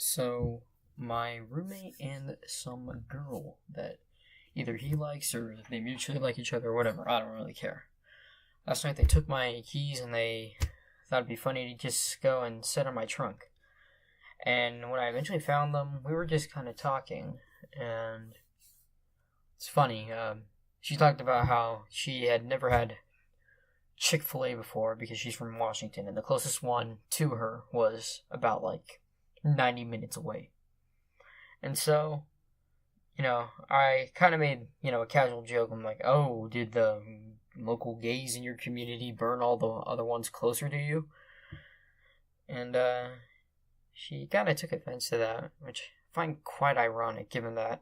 So, my roommate and some girl that either he likes or they mutually like each other or whatever, I don't really care. Last night they took my keys and they thought it'd be funny to just go and sit on my trunk. And when I eventually found them, we were just kind of talking, and it's funny. She talked about how she had never had Chick-fil-A before because she's from Washington, and the closest one to her was about 90 minutes away. And so, I kind of made, a casual joke. I'm like, oh, did the local gays in your community burn all the other ones closer to you? And she kind of took offense to that, which I find quite ironic given that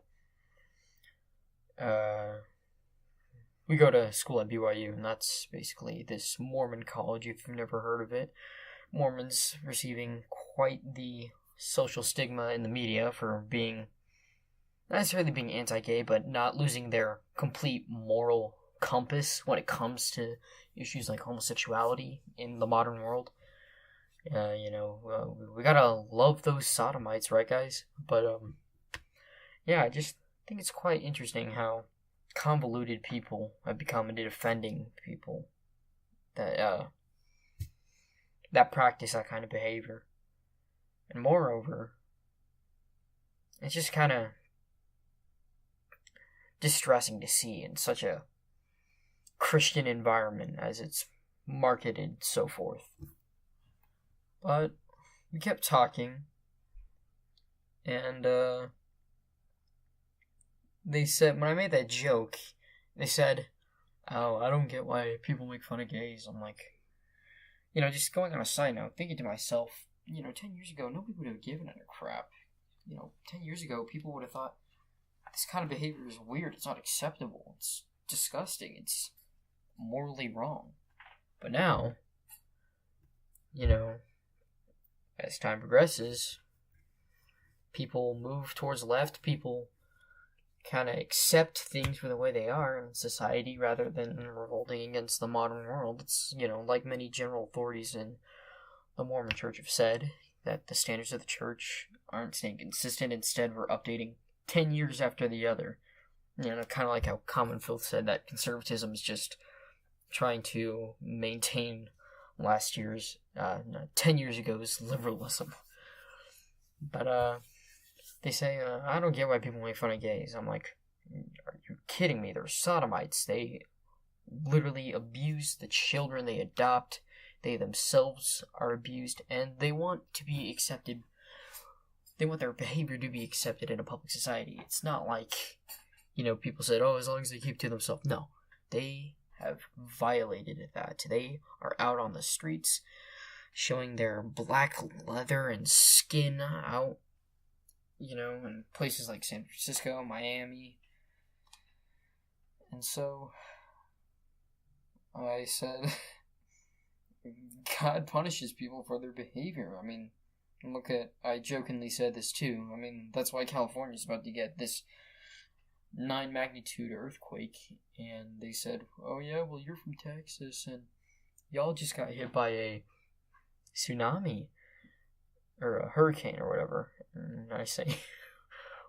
we go to school at BYU, and that's basically this Mormon college, if you've never heard of it. Mormons receiving quite the social stigma in the media for being, not necessarily being anti-gay, but not losing their complete moral compass when it comes to issues like homosexuality in the modern world. We gotta love those sodomites, right, guys? But, I just think it's quite interesting how convoluted people have become into defending people that practice that kind of behavior. And moreover, it's just kind of distressing to see in such a Christian environment as it's marketed, so forth. But we kept talking, and they said, when I made that joke, they said, oh, I don't get why people make fun of gays. I'm like, just going on a side note, thinking to myself, 10 years ago, nobody would have given it a crap. 10 years ago, people would have thought, this kind of behavior is weird, it's not acceptable, it's disgusting, it's morally wrong. But now, as time progresses, people move towards left, people kind of accept things for the way they are in society rather than revolting against the modern world. It's, like many general authorities in the Mormon Church have said, that the standards of the church aren't staying consistent. Instead, we're updating 10 years after the other. Kind of like how Common Filth said that conservatism is just trying to maintain last year's, 10 years ago's liberalism. But, they say, I don't get why people make fun of gays. I'm like, are you kidding me? They're sodomites. They literally abuse the children they adopt. They themselves are abused, and they want to be accepted. They want their behavior to be accepted in a public society. It's not like, people said, oh, as long as they keep to themselves. No, they have violated that. They are out on the streets showing their black leather and skin out, in places like San Francisco, Miami. And so I said, God punishes people for their behavior. I mean, I jokingly said this too. I mean, that's why California's about to get this 9 magnitude earthquake. And they said, oh yeah, well, you're from Texas, and y'all just got hit by a tsunami or a hurricane or whatever. And I say,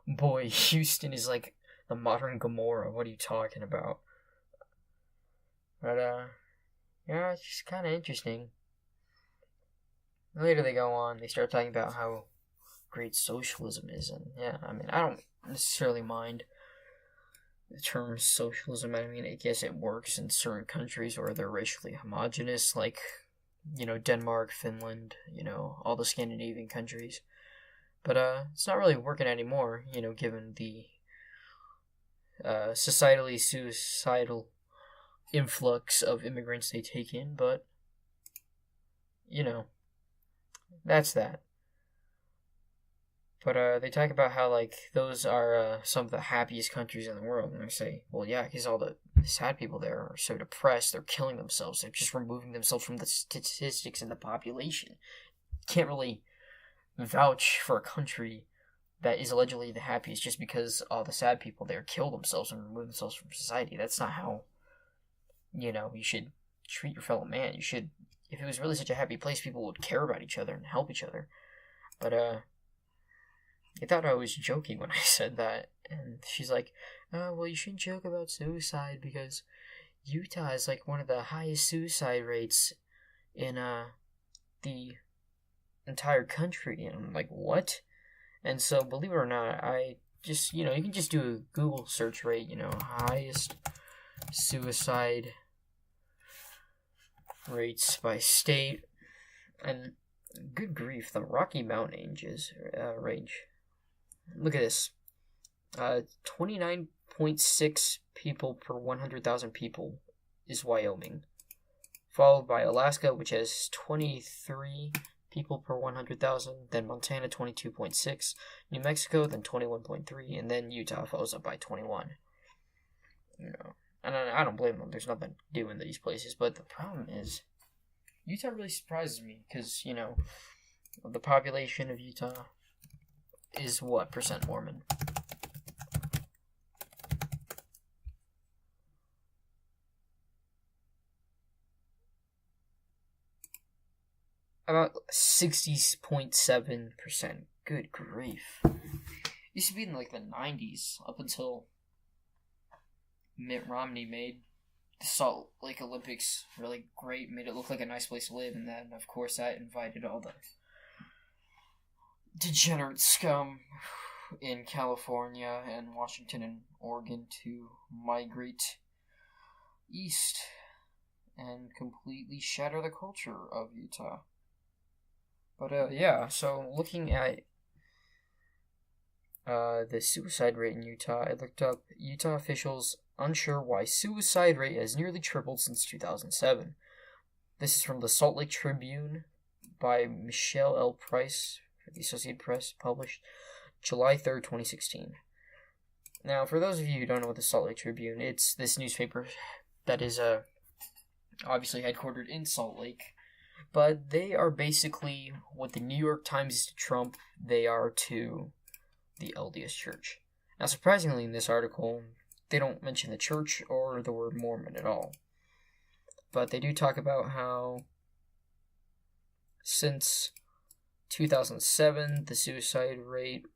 boy, Houston is like the modern Gomorrah. What are you talking about? But, it's just kind of interesting. Later they go on, they start talking about how great socialism is. And, I don't necessarily mind the term socialism. I mean, I guess it works in certain countries where they're racially homogenous, like, Denmark, Finland, all the Scandinavian countries. But it's not really working anymore, given the societally suicidal influx of immigrants they take in. But, that's that. But they talk about how, those are some of the happiest countries in the world. And I say, well, yeah, because all the sad people there are so depressed, they're killing themselves. They're just removing themselves from the statistics in the population. Can't really vouch for a country that is allegedly the happiest just because all the sad people there kill themselves and remove themselves from society. That's not how, you should treat your fellow man. You should, if it was really such a happy place, people would care about each other and help each other. But, I thought I was joking when I said that. And she's like, oh, well, you shouldn't joke about suicide because Utah is like one of the highest suicide rates in the entire country. And I'm like, what? And so, believe it or not, I just, you can just do a Google search rate, highest suicide rates by state. And good grief, the Rocky Mountain range. Look at this. 29.6 people per 100,000 people is Wyoming. Followed by Alaska, which has 23 people per 100,000. Then Montana, 22.6. New Mexico, then 21.3. And then Utah follows up by 21. And I don't blame them. There's nothing to do in these places. But the problem is, Utah really surprises me because, the population of Utah is what percent Mormon? About 60.7%. Good grief. Used to be in like the 90s up until Mitt Romney made the Salt Lake Olympics really great, made it look like a nice place to live, and then of course that invited all the degenerate scum in California and Washington and Oregon to migrate east and completely shatter the culture of Utah. But so looking at the suicide rate in Utah, I looked up Utah officials unsure why suicide rate has nearly tripled since 2007. This is from the Salt Lake Tribune by Michelle L. Price for the Associated Press, published July 3rd, 2016. Now, for those of you who don't know what the Salt Lake Tribune, it's this newspaper that is obviously headquartered in Salt Lake, but they are basically what the New York Times is to Trump, they are to the LDS Church. Now, surprisingly, in this article, they don't mention the church or the word Mormon at all. But they do talk about how since 2007, the suicide rate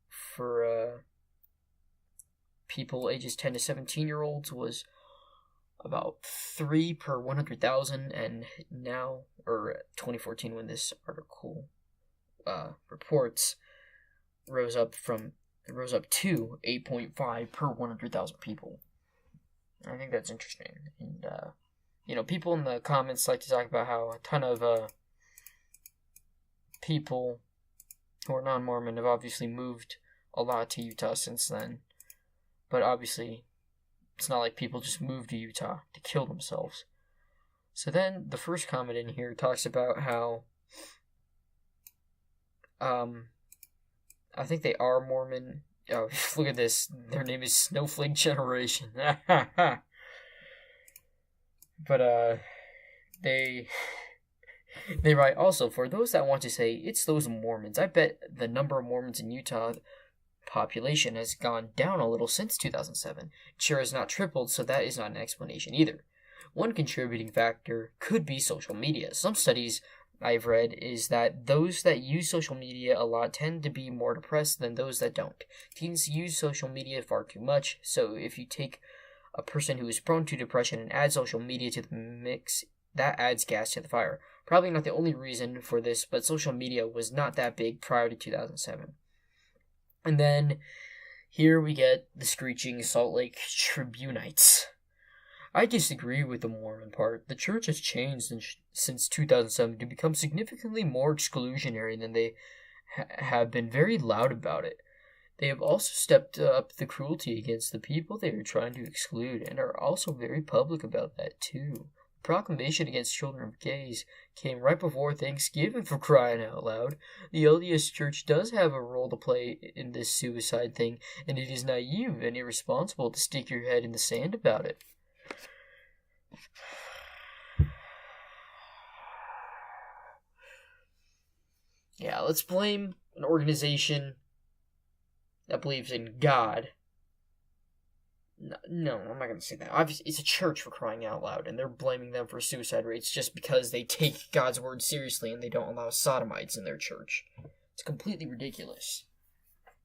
for people ages 10 to 17-year-olds was about 3 per 100,000, and now, or 2014 when this article reports, rose up to 8.5 per 100,000 people. I think that's interesting. And, people in the comments like to talk about how a ton of people who are non-Mormon have obviously moved a lot to Utah since then. But obviously, it's not like people just moved to Utah to kill themselves. So then, the first comment in here talks about how I think they are Mormon. Oh, look at this. Their name is Snowflake Generation. But, they write, also, for those that want to say, it's those Mormons, I bet the number of Mormons in Utah population has gone down a little since 2007. It sure has not tripled, so that is not an explanation either. One contributing factor could be social media. Some studies I've read is that those that use social media a lot tend to be more depressed than those that don't. Teens use social media far too much, so if you take a person who is prone to depression and add social media to the mix, that adds gas to the fire. Probably not the only reason for this, but social media was not that big prior to 2007. And then here we get the screeching Salt Lake Tribunites. I disagree with the Mormon part. The church has changed since 2007 to become significantly more exclusionary than they have been very loud about it. They have also stepped up the cruelty against the people they are trying to exclude and are also very public about that too. The proclamation against children of gays came right before Thanksgiving, for crying out loud. The LDS Church does have a role to play in this suicide thing, and it is naive and irresponsible to stick your head in the sand about it. Yeah, let's blame an organization that believes in God. No, I'm not going to say that. Obviously, it's a church, for crying out loud, and they're blaming them for suicide rates just because they take God's word seriously and they don't allow sodomites in their church. It's completely ridiculous.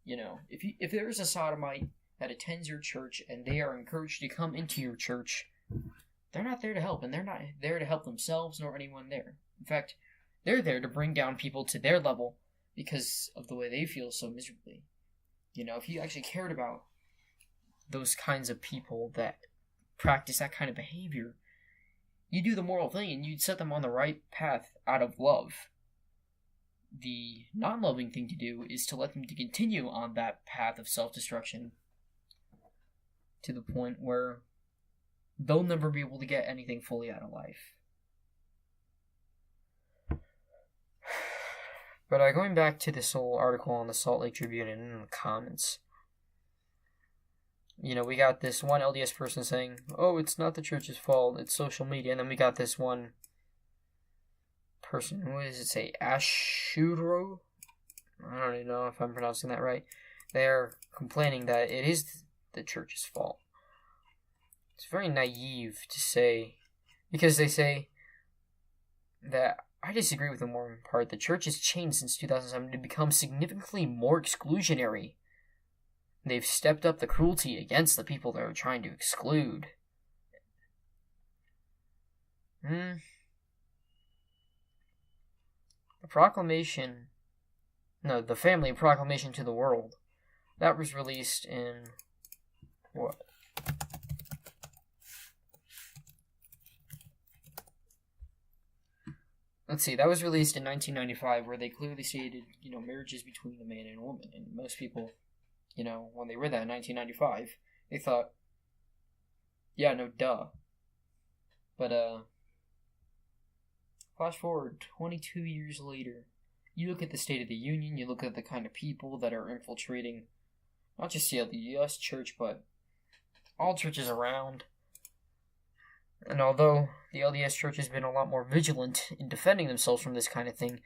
if there is a sodomite that attends your church and they are encouraged to come into your church, they're not there to help, and they're not there to help themselves nor anyone there. In fact, they're there to bring down people to their level because of the way they feel so miserably. If you actually cared about those kinds of people that practice that kind of behavior, you do the moral thing and you'd set them on the right path out of love. The non-loving thing to do is to let them to continue on that path of self-destruction to the point where they'll never be able to get anything fully out of life. But going back to this whole article on the Salt Lake Tribune and in the comments, we got this one LDS person saying, oh, it's not the church's fault, it's social media. And then we got this one person, what does it say, Ashuro? I don't even know if I'm pronouncing that right. They're complaining that it is the church's fault. It's very naive to say, because they say that, I disagree with the Mormon part, the church has changed since 2007 to become significantly more exclusionary. They've stepped up the cruelty against the people they're trying to exclude. The Family Proclamation to the World, that was released in, what? Let's see, that was released in 1995, where they clearly stated, marriage is between a man and a woman. And most people, when they read that in 1995, they thought, yeah, no, duh. But, flash forward 22 years later, you look at the State of the Union, you look at the kind of people that are infiltrating, not just the LDS church, but all churches around. And although the LDS Church has been a lot more vigilant in defending themselves from this kind of thing,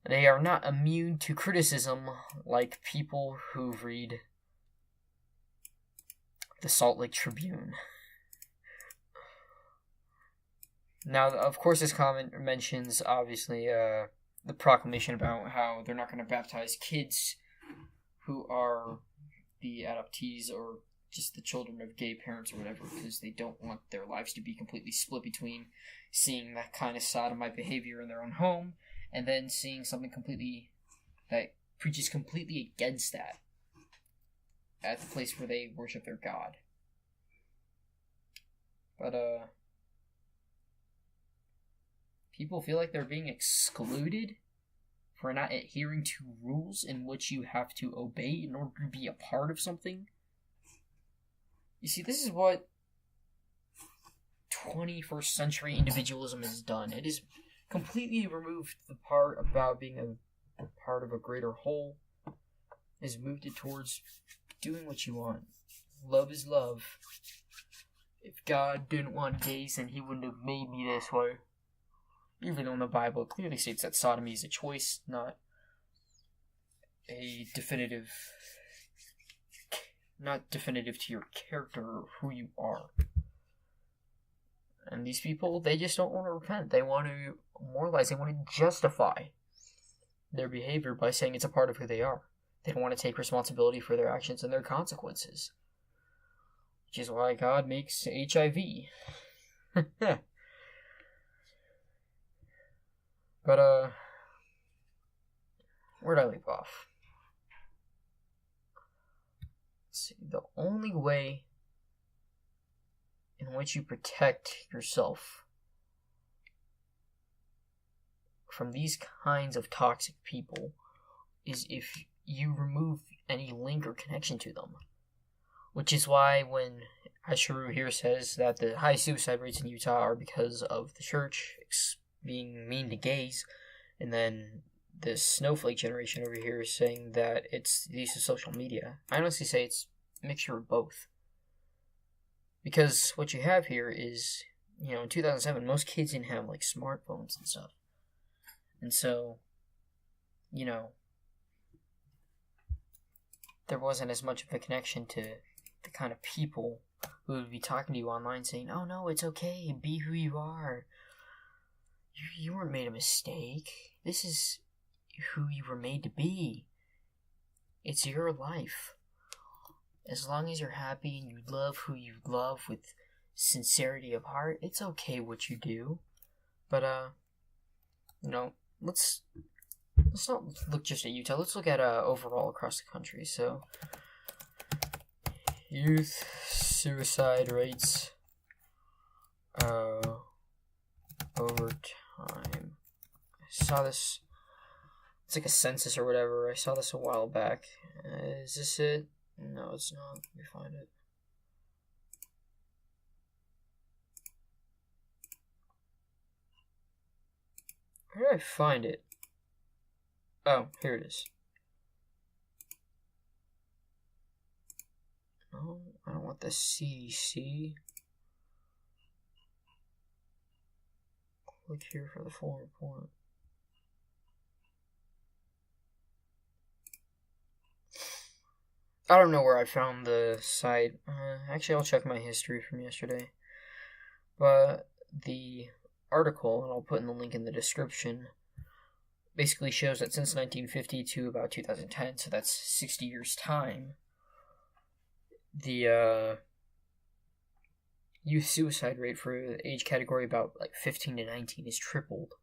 they are not immune to criticism like people who read the Salt Lake Tribune. Now, of course, this comment mentions, obviously, the proclamation about how they're not going to baptize kids who are the adoptees or just the children of gay parents or whatever, because they don't want their lives to be completely split between seeing that kind of sodomite behavior in their own home and then seeing something that preaches completely against that at the place where they worship their God. But, people feel like they're being excluded for not adhering to rules in which you have to obey in order to be a part of something. You see, this is what 21st century individualism has done. It has completely removed the part about being a part of a greater whole. It has moved it towards doing what you want. Love is love. If God didn't want gays, then he wouldn't have made me this way. Even though in the Bible it clearly states that sodomy is a choice, not definitive to your character or who you are. And these people, they just don't want to repent. They want to moralize. They want to justify their behavior by saying it's a part of who they are. They don't want to take responsibility for their actions and their consequences. Which is why God makes HIV. But, where'd I leave off? Let's see, the only way in which you protect yourself from these kinds of toxic people is if you remove any link or connection to them. Which is why when Ashuru here says that the high suicide rates in Utah are because of the church being mean to gays, and then this snowflake generation over here is saying that it's the use of social media, I honestly say it's a mixture of both. Because what you have here is, in 2007, most kids didn't have, smartphones and stuff. And so, there wasn't as much of a connection to the kind of people who would be talking to you online saying, oh no, it's okay, be who you are. You weren't made a mistake. This is who you were made to be. It's your life. As long as you're happy and you love who you love with sincerity of heart, it's okay what you do. But let's not look just at Utah. Let's look at overall across the country. So, youth suicide rates over time. I saw this. It's like a census or whatever. I saw this a while back. Is this it? No, it's not. Let me find it. Where did I find it? Oh, here it is. No, I don't want the CDC. Click here for the full report. I don't know where I found the site. Actually, I'll check my history from yesterday. But the article, and I'll put in the link in the description, basically shows that since 1950 to about 2010, so that's 60 years' time, the youth suicide rate for the age category about like 15 to 19 is tripled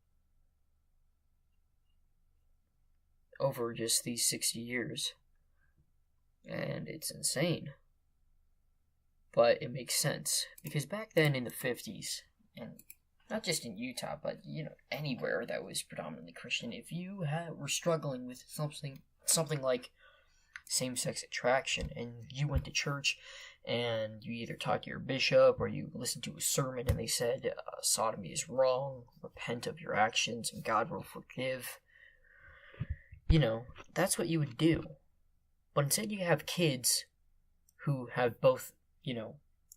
over just these 60 years. And it's insane. But it makes sense. Because back then in the 50s, and not just in Utah, but, anywhere that was predominantly Christian, if you were struggling with something like same-sex attraction, and you went to church, and you either talked to your bishop, or you listened to a sermon, and they said, sodomy is wrong, repent of your actions, and God will forgive, that's what you would do. But instead you have kids who have both,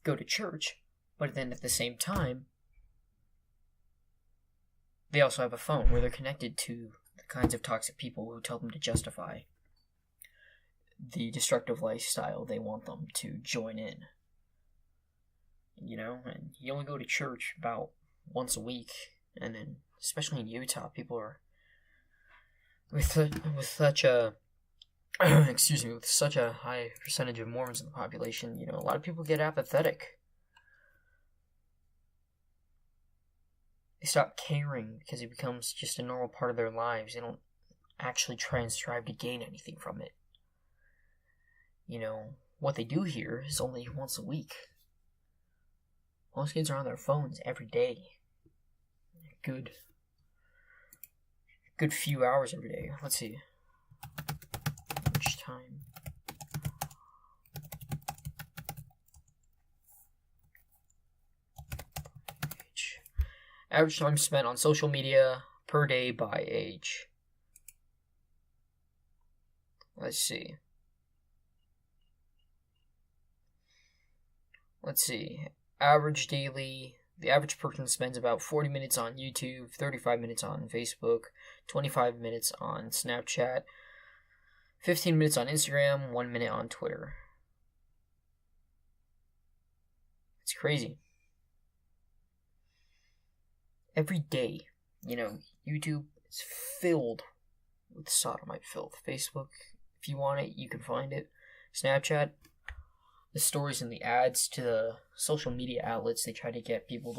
go to church, but then at the same time, they also have a phone where they're connected to the kinds of toxic people who tell them to justify the destructive lifestyle they want them to join in. And you only go to church about once a week, and then, especially in Utah, people are, with such a with such a high percentage of Mormons in the population, a lot of people get apathetic. They stop caring because it becomes just a normal part of their lives. They don't actually try and strive to gain anything from it. What they do here is only once a week. Most kids are on their phones every day. Good few hours every day. Let's see. Time. Average time spent on social media per day by age. Let's see. The average person spends about 40 minutes on YouTube, 35 minutes on Facebook, 25 minutes on Snapchat, 15 minutes on Instagram, 1 minute on Twitter. It's crazy. Every day, YouTube is filled with sodomite filth. Facebook, if you want it, you can find it. Snapchat, the stories and the ads to the social media outlets they try to get people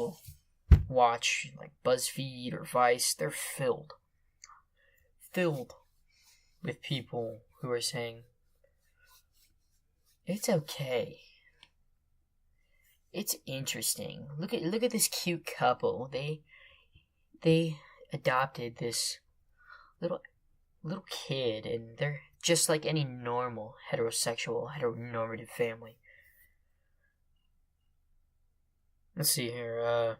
to watch, like BuzzFeed or Vice, they're filled with people who are saying, it's okay. It's interesting. Look at this cute couple. They adopted this little kid, and they're just like any normal heteronormative family. Let's see here.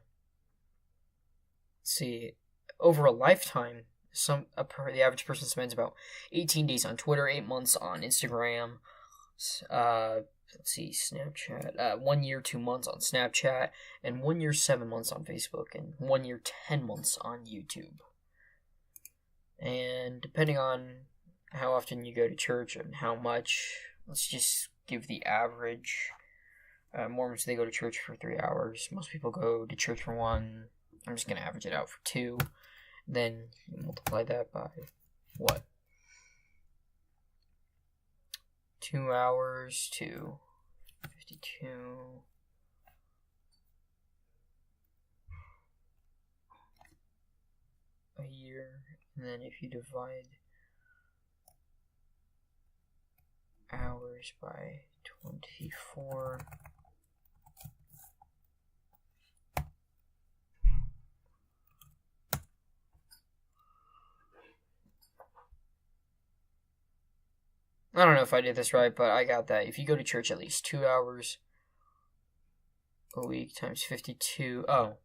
Over a lifetime, the average person spends about 18 days on Twitter, 8 months on Instagram. Snapchat. 1 year, 2 months on Snapchat, and 1 year, 7 months on Facebook, and 1 year, 10 months on YouTube. And depending on how often you go to church and how much, let's just give the average. Mormons, they go to church for 3 hours. Most people go to church for 1. I'm just going to average it out for 2. Then you multiply that by what? 2 hours to 52. A year, and then if you divide hours by 24, I don't know if I did this right, but I got that. If you go to church at least 2 hours a week times 52, and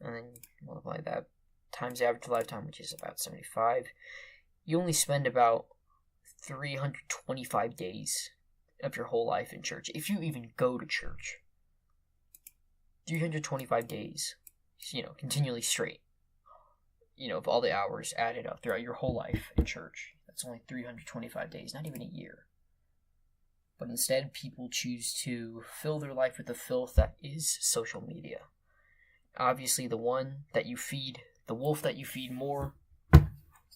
then multiply that times the average lifetime, which is about 75, you only spend about 325 days of your whole life in church. If you even go to church, 325 days, continually straight, of all the hours added up throughout your whole life in church. That's only 325 days, not even a year. But instead, people choose to fill their life with the filth that is social media. Obviously, the one that you feed, the wolf that you feed more,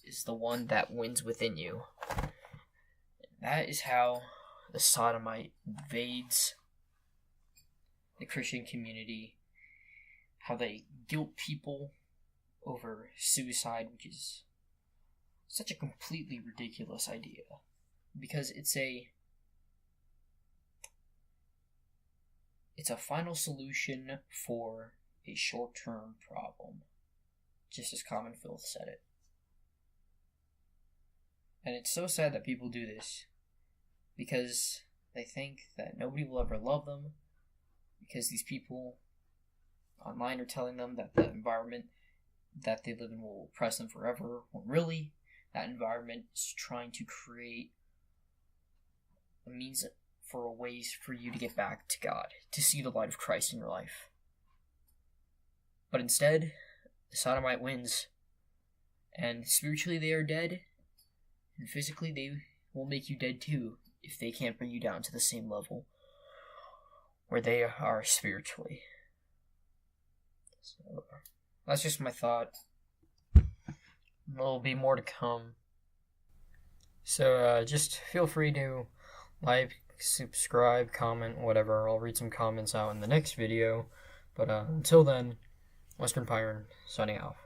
is the one that wins within you. That is how the sodomite invades the Christian community, how they guilt people over suicide, which is such a completely ridiculous idea, because it's a final solution for a short-term problem, just as Common Filth said it. And it's so sad that people do this, because they think that nobody will ever love them, because these people online are telling them that the environment that they live in will oppress them forever, when really, that environment is trying to create a means for ways for you to get back to God, to see the light of Christ in your life. But instead, the sodomite wins, and spiritually they are dead, and physically they will make you dead too, if they can't bring you down to the same level where they are spiritually. So, that's just my thought. There'll be more to come. So just feel free to like, subscribe, comment, whatever. I'll read some comments out in the next video. But until then, Western Pyron signing off.